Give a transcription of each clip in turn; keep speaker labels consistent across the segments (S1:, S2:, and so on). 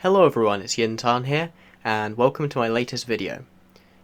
S1: Hello everyone, it's Jin'taan here, and welcome to my latest video.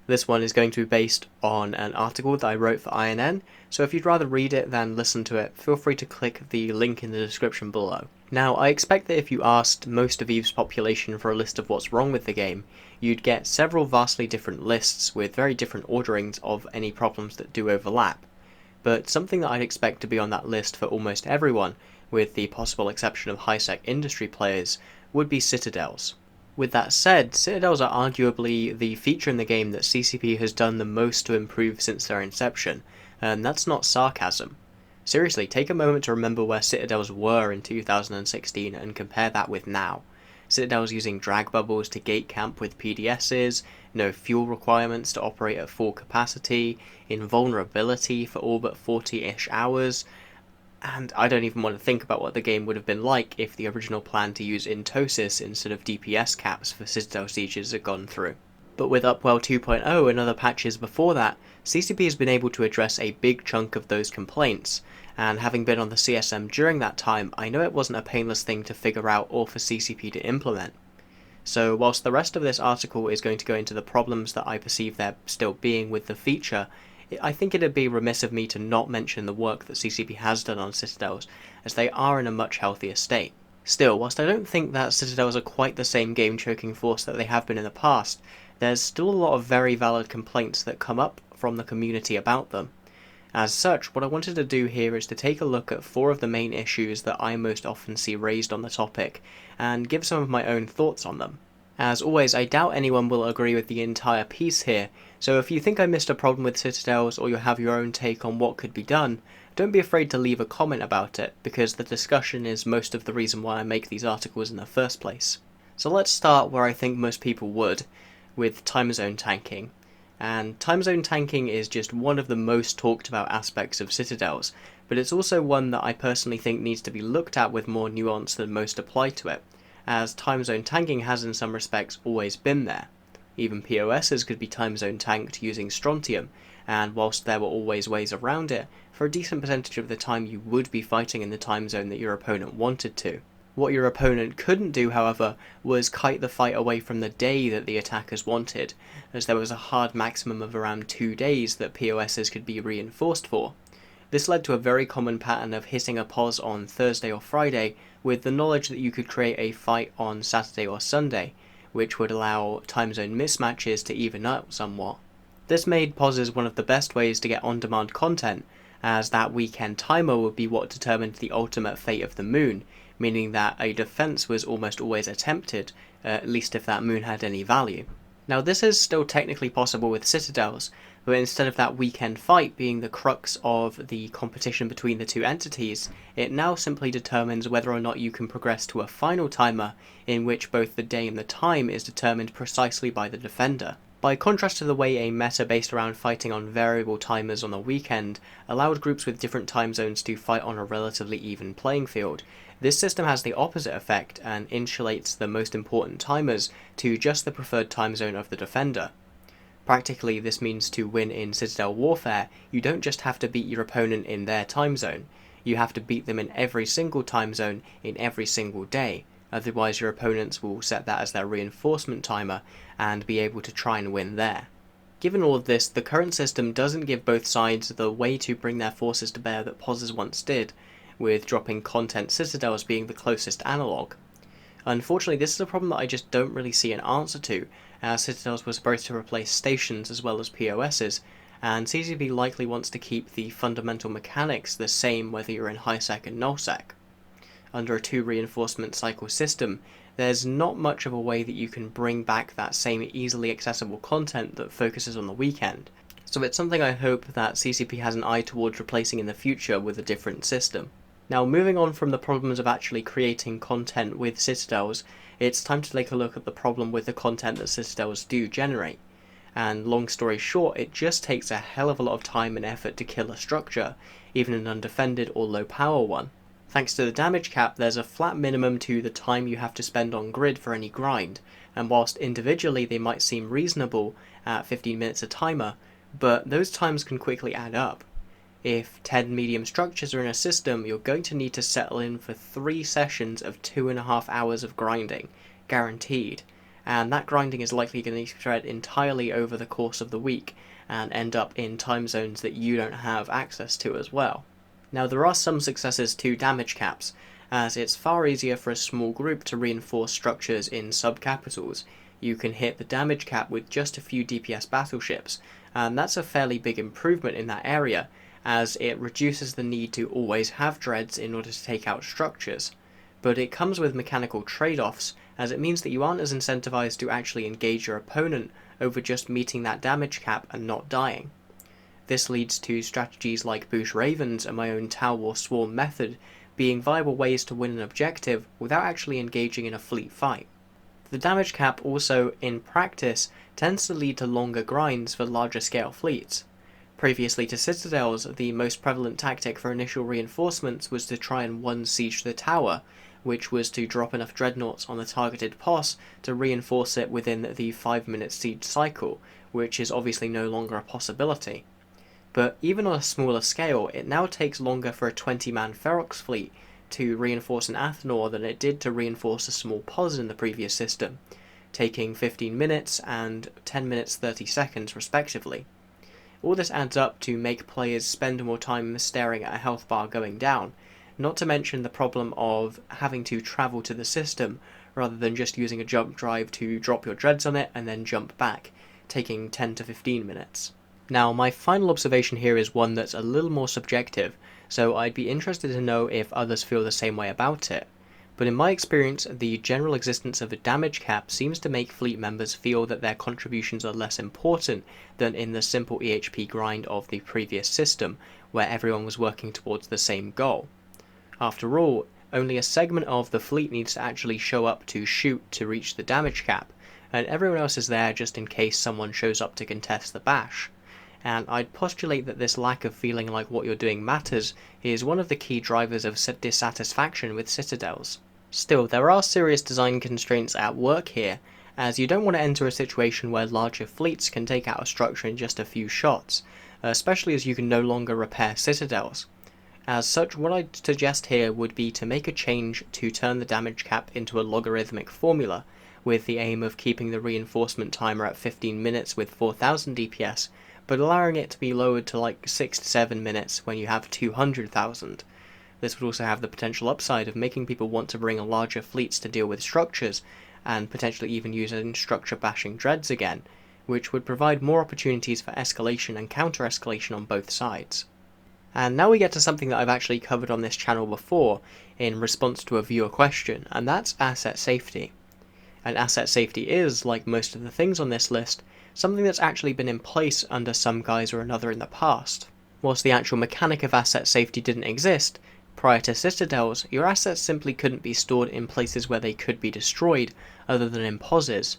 S1: This one is going to be based on an article that I wrote for INN, so if you'd rather read it than listen to it, feel free to click the link in the description below. Now, I expect that if you asked most of EVE's population for a list of what's wrong with the game, you'd get several vastly different lists with very different orderings of any problems that do overlap. But something that I'd expect to be on that list for almost everyone, with the possible exception of high-sec industry players, would be Citadels. With that said, Citadels are arguably the feature in the game that CCP has done the most to improve since their inception, and that's not sarcasm. Seriously, take a moment to remember where Citadels were in 2016 and compare that with now. Citadels using drag bubbles to gate camp with PDSs, no fuel requirements to operate at full capacity, invulnerability for all but 40-ish hours, and I don't even want to think about what the game would have been like if the original plan to use Intosis instead of DPS caps for Citadel sieges had gone through. But with Upwell 2.0 and other patches before that, CCP has been able to address a big chunk of those complaints, and having been on the CSM during that time, I know it wasn't a painless thing to figure out or for CCP to implement. So whilst the rest of this article is going to go into the problems that I perceive there still being with the feature, I think it'd be remiss of me to not mention the work that CCP has done on Citadels, as they are in a much healthier state. Still, whilst I don't think that Citadels are quite the same game-choking force that they have been in the past, there's still a lot of very valid complaints that come up from the community about them. As such, what I wanted to do here is to take a look at 4 of the main issues that I most often see raised on the topic, and give some of my own thoughts on them. As always, I doubt anyone will agree with the entire piece here, so if you think I missed a problem with Citadels or you have your own take on what could be done, don't be afraid to leave a comment about it, because the discussion is most of the reason why I make these articles in the first place. So let's start where I think most people would, with time zone tanking. And time zone tanking is just one of the most talked about aspects of Citadels, but it's also one that I personally think needs to be looked at with more nuance than most apply to it, as time zone tanking has in some respects always been there. Even POSs could be time zone tanked using strontium, and whilst there were always ways around it, for a decent percentage of the time you would be fighting in the time zone that your opponent wanted to. What your opponent couldn't do, however, was kite the fight away from the day that the attackers wanted, as there was a hard maximum of around 2 days that POSs could be reinforced for. This led to a very common pattern of hitting a pause on Thursday or Friday with the knowledge that you could create a fight on Saturday or Sunday, which would allow time zone mismatches to even out somewhat. This made pauses one of the best ways to get on-demand content, as that weekend timer would be what determined the ultimate fate of the moon, meaning that a defense was almost always attempted, at least if that moon had any value. Now, this is still technically possible with Citadels, but instead of that weekend fight being the crux of the competition between the two entities, it now simply determines whether or not you can progress to a final timer in which both the day and the time is determined precisely by the defender. By contrast to the way a meta based around fighting on variable timers on the weekend allowed groups with different time zones to fight on a relatively even playing field, this system has the opposite effect and insulates the most important timers to just the preferred time zone of the defender. Practically, this means to win in Citadel warfare, you don't just have to beat your opponent in their time zone, you have to beat them in every single time zone in every single day, otherwise your opponents will set that as their reinforcement timer and be able to try and win there. Given all of this, the current system doesn't give both sides the way to bring their forces to bear that pauses once did, with dropping content Citadels being the closest analogue. Unfortunately, this is a problem that I just don't really see an answer to, as Citadels was supposed to replace stations as well as POSs, and CCP likely wants to keep the fundamental mechanics the same whether you're in high-sec and null-sec. Under a 2 reinforcement cycle system, there's not much of a way that you can bring back that same easily accessible content that focuses on the weekend, so it's something I hope that CCP has an eye towards replacing in the future with a different system. Now, moving on from the problems of actually creating content with Citadels, it's time to take a look at the problem with the content that Citadels do generate. And long story short, it just takes a hell of a lot of time and effort to kill a structure, even an undefended or low power one. Thanks to the damage cap, there's a flat minimum to the time you have to spend on grid for any grind, and whilst individually they might seem reasonable at 15 minutes a timer, but those times can quickly add up. If 10 medium structures are in a system, you're going to need to settle in for 3 sessions of 2.5 hours of grinding, guaranteed, and that grinding is likely going to be spread entirely over the course of the week and end up in time zones that you don't have access to as well. Now, there are some successes to damage caps, as it's far easier for a small group to reinforce structures in sub-capitals. You can hit the damage cap with just a few DPS battleships, and that's a fairly big improvement in that area, as it reduces the need to always have dreads in order to take out structures. But it comes with mechanical trade-offs, as it means that you aren't as incentivized to actually engage your opponent over just meeting that damage cap and not dying. This leads to strategies like Bush Ravens and my own Tower War Swarm method being viable ways to win an objective without actually engaging in a fleet fight. The damage cap also, in practice, tends to lead to longer grinds for larger scale fleets. Previously to Citadels, the most prevalent tactic for initial reinforcements was to try and one-siege the tower, which was to drop enough dreadnoughts on the targeted POS to reinforce it within the 5-minute siege cycle, which is obviously no longer a possibility. But even on a smaller scale, it now takes longer for a 20-man Ferox fleet to reinforce an Athanor than it did to reinforce a small POS in the previous system, taking 15 minutes and 10 minutes 30 seconds respectively. All this adds up to make players spend more time staring at a health bar going down, not to mention the problem of having to travel to the system rather than just using a jump drive to drop your dreads on it and then jump back, taking 10 to 15 minutes. Now, my final observation here is one that's a little more subjective, so I'd be interested to know if others feel the same way about it. But in my experience, the general existence of a damage cap seems to make fleet members feel that their contributions are less important than in the simple EHP grind of the previous system, where everyone was working towards the same goal. After all, only a segment of the fleet needs to actually show up to shoot to reach the damage cap, and everyone else is there just in case someone shows up to contest the bash. And I'd postulate that this lack of feeling like what you're doing matters is one of the key drivers of dissatisfaction with Citadels. Still, there are serious design constraints at work here, as you don't want to enter a situation where larger fleets can take out a structure in just a few shots, especially as you can no longer repair Citadels. As such, what I'd suggest here would be to make a change to turn the damage cap into a logarithmic formula, with the aim of keeping the reinforcement timer at 15 minutes with 4000 DPS, but allowing it to be lowered to like 6 to 7 minutes when you have 200,000. This would also have the potential upside of making people want to bring larger fleets to deal with structures, and potentially even using structure bashing dreads again, which would provide more opportunities for escalation and counter-escalation on both sides. And now we get to something that I've actually covered on this channel before in response to a viewer question, and that's asset safety. And asset safety is, like most of the things on this list, something that's actually been in place under some guise or another in the past. Whilst the actual mechanic of asset safety didn't exist, prior to Citadels, your assets simply couldn't be stored in places where they could be destroyed, other than in POSes.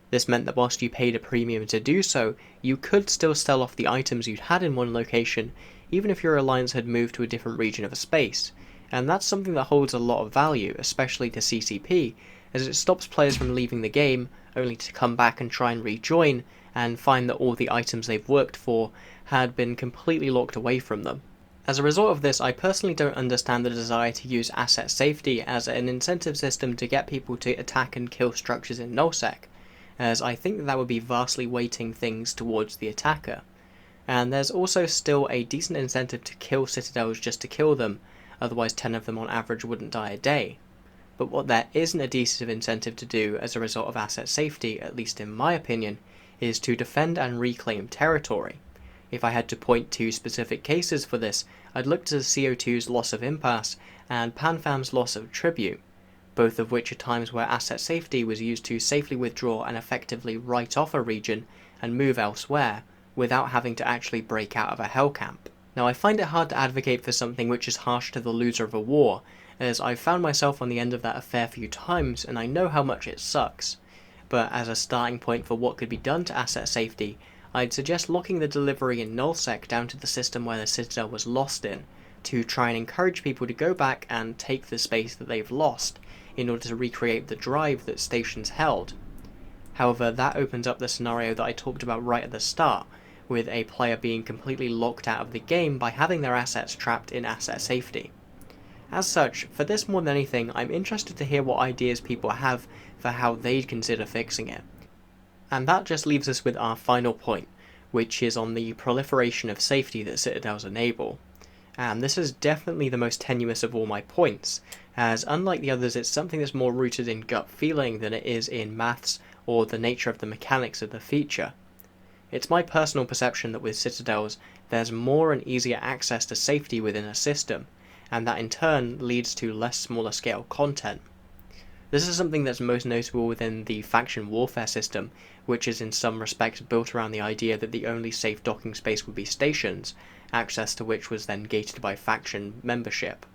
S1: This meant that whilst you paid a premium to do so, you could still sell off the items you'd had in one location, even if your alliance had moved to a different region of a space, and that's something that holds a lot of value, especially to CCP, as it stops players from leaving the game, only to come back and try and rejoin, and find that all the items they've worked for had been completely locked away from them. As a result of this, I personally don't understand the desire to use asset safety as an incentive system to get people to attack and kill structures in nullsec, as I think that would be vastly weighting things towards the attacker. And there's also still a decent incentive to kill Citadels just to kill them, otherwise 10 of them on average wouldn't die a day. But what there isn't a decent incentive to do as a result of asset safety, at least in my opinion, is to defend and reclaim territory. If I had to point to specific cases for this, I'd look to CO2's loss of impasse and PanFam's loss of tribute, both of which are times where asset safety was used to safely withdraw and effectively write off a region and move elsewhere, without having to actually break out of a hell camp. Now, I find it hard to advocate for something which is harsh to the loser of a war, as I've found myself on the end of that a fair few times and I know how much it sucks. But as a starting point for what could be done to asset safety, I'd suggest locking the delivery in nullsec down to the system where the Citadel was lost in, to try and encourage people to go back and take the space that they've lost, in order to recreate the drive that stations held. However, that opens up the scenario that I talked about right at the start, with a player being completely locked out of the game by having their assets trapped in asset safety. As such, for this more than anything, I'm interested to hear what ideas people have for how they'd consider fixing it. And that just leaves us with our final point, which is on the proliferation of safety that Citadels enable. And this is definitely the most tenuous of all my points, as unlike the others it's something that's more rooted in gut feeling than it is in maths or the nature of the mechanics of the feature. It's my personal perception that with Citadels there's more and easier access to safety within a system, and that in turn leads to less smaller scale content. This is something that's most notable within the faction warfare system, which is in some respects built around the idea that the only safe docking space would be stations, access to which was then gated by faction membership.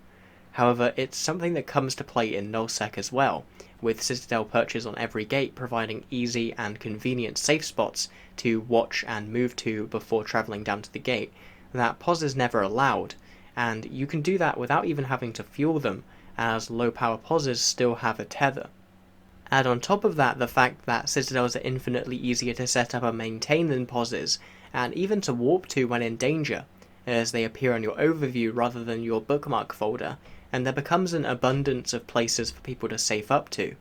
S1: However, it's something that comes to play in nullsec as well, with Citadel perches on every gate providing easy and convenient safe spots to watch and move to before travelling down to the gate that POS is never allowed, and you can do that without even having to fuel them, as low power POSes still have a tether. Add on top of that the fact that Citadels are infinitely easier to set up and maintain than POSes, and even to warp to when in danger, as they appear on your overview rather than your bookmark folder, and there becomes an abundance of places for people to safe up to.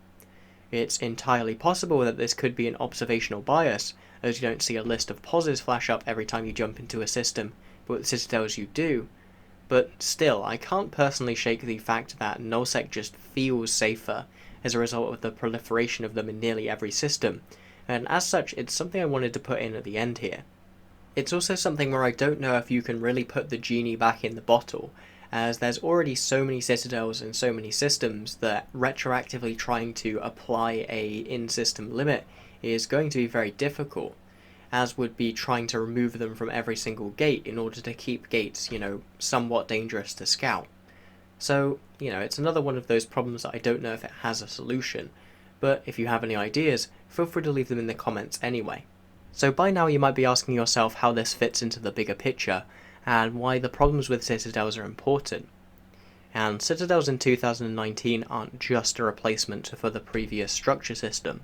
S1: It's entirely possible that this could be an observational bias, as you don't see a list of POSes flash up every time you jump into a system, but with Citadels you do. But still, I can't personally shake the fact that nullsec just feels safer as a result of the proliferation of them in nearly every system, and as such it's something I wanted to put in at the end here. It's also something where I don't know if you can really put the genie back in the bottle, as there's already so many Citadels and so many systems that retroactively trying to apply a in-system limit is going to be very difficult, as would be trying to remove them from every single gate in order to keep gates, somewhat dangerous to scout. So, it's another one of those problems that I don't know if it has a solution, but if you have any ideas, feel free to leave them in the comments anyway. So by now you might be asking yourself how this fits into the bigger picture, and why the problems with Citadels are important. And Citadels in 2019 aren't just a replacement for the previous structure system.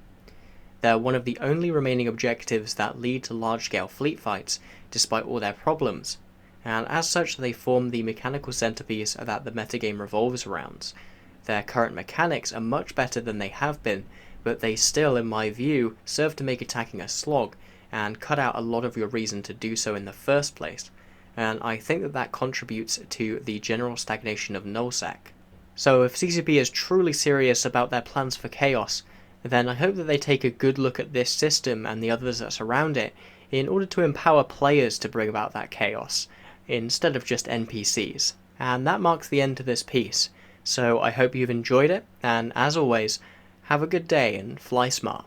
S1: They're one of the only remaining objectives that lead to large-scale fleet fights, despite all their problems, and as such they form the mechanical centerpiece that the metagame revolves around. Their current mechanics are much better than they have been, but they still, in my view, serve to make attacking a slog, and cut out a lot of your reason to do so in the first place, and I think that contributes to the general stagnation of nullsec. So if CCP is truly serious about their plans for chaos, then I hope that they take a good look at this system and the others that surround it in order to empower players to bring about that chaos, instead of just NPCs. And that marks the end to this piece, so I hope you've enjoyed it, and as always, have a good day and fly smart.